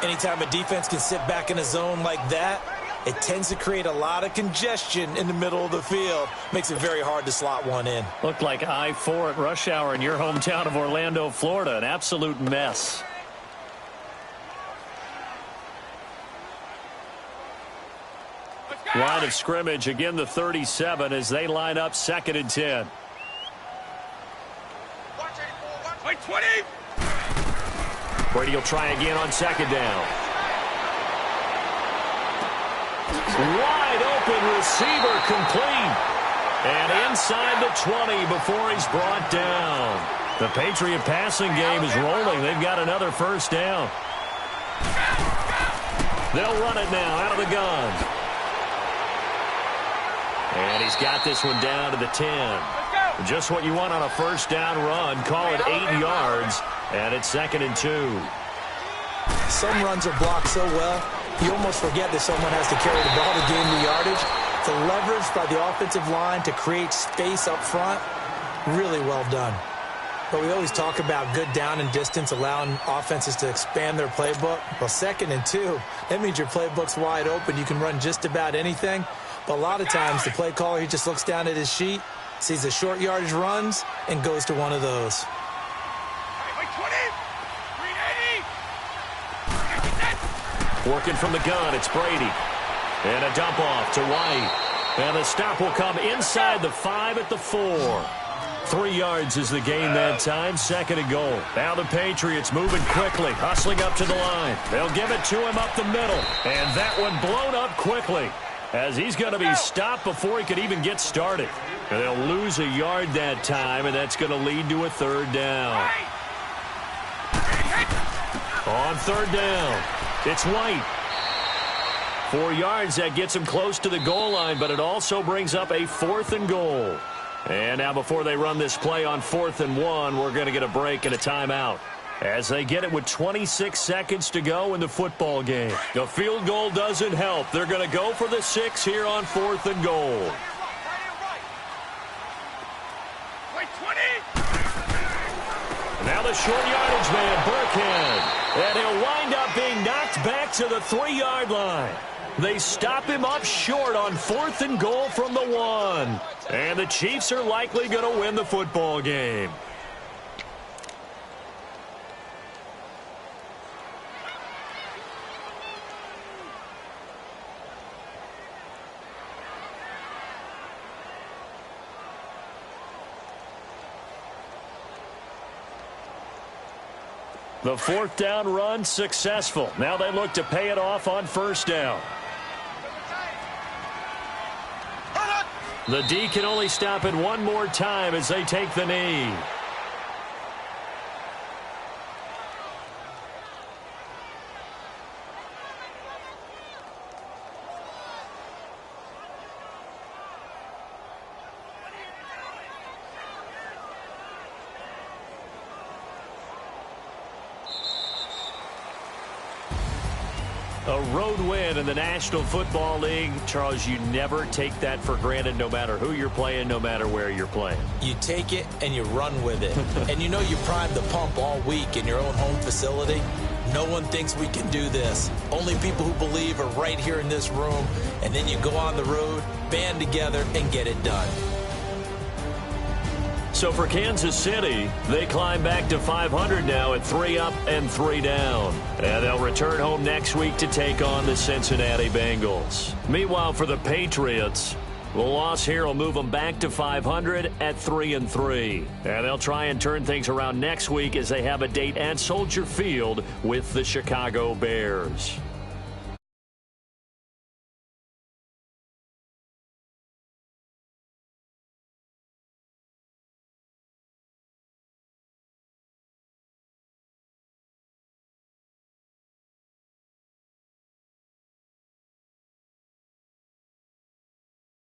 Anytime a defense can sit back in a zone like that, it tends to create a lot of congestion in the middle of the field. Makes it very hard to slot one in. Looked like I-4 at rush hour in your hometown of Orlando, Florida. An absolute mess. Line of scrimmage, again the 37 as they line up 2nd and 10. Wait, 20. Brady will try again on 2nd down. Wide open receiver complete. And inside the 20 before he's brought down. The Patriot passing game is rolling. They've got another 1st down. They'll run it now out of the gun. And he's got this one down to the 10. Just what you want on a 1st down run. Call it 8 yards. And it's 2nd and 2. Some runs are blocked so well, you almost forget that someone has to carry the ball to gain the yardage. The leverage by the offensive line to create space up front, really well done. But we always talk about good down and distance, allowing offenses to expand their playbook. Well, 2nd and 2, that means your playbook's wide open. You can run just about anything. But a lot of times, the play caller, he just looks down at his sheet, sees the short yardage runs, and goes to one of those. Working from the gun, it's Brady. And a dump off to White. And the stop will come inside the 5 at the 4. 3 yards is the gain that time, 2nd and goal. Now the Patriots moving quickly, hustling up to the line. They'll give it to him up the middle. And that one blown up quickly as he's going to be stopped before he could even get started. And they'll lose a yard that time, and that's going to lead to a 3rd down. On 3rd down, it's White. 4 yards, that gets him close to the goal line, but it also brings up a 4th and goal. And now before they run this play on 4th and 1, we're going to get a break and a timeout as they get it with 26 seconds to go in the football game. The field goal doesn't help. They're going to go for the 6 here on 4th and goal. Now the short yardage man, Burkhead. And he'll wind up being knocked back to the 3-yard line. They stop him up short on 4th and goal from the 1. And the Chiefs are likely going to win the football game. The 4th down run successful. Now they look to pay it off on 1st down. The D can only stop it one more time as they take the knee. A road win in the National Football League. Charles, you never take that for granted no matter who you're playing, no matter where you're playing. You take it and you run with it. And you know you primed the pump all week in your own home facility. No one thinks we can do this. Only people who believe are right here in this room. And then you go on the road, band together, and get it done. So for Kansas City, they climb back to 500 now at 3 up and 3 down. And they'll return home next week to take on the Cincinnati Bengals. Meanwhile, for the Patriots, the loss here will move them back to 500 at 3 and 3. And they'll try and turn things around next week as they have a date at Soldier Field with the Chicago Bears.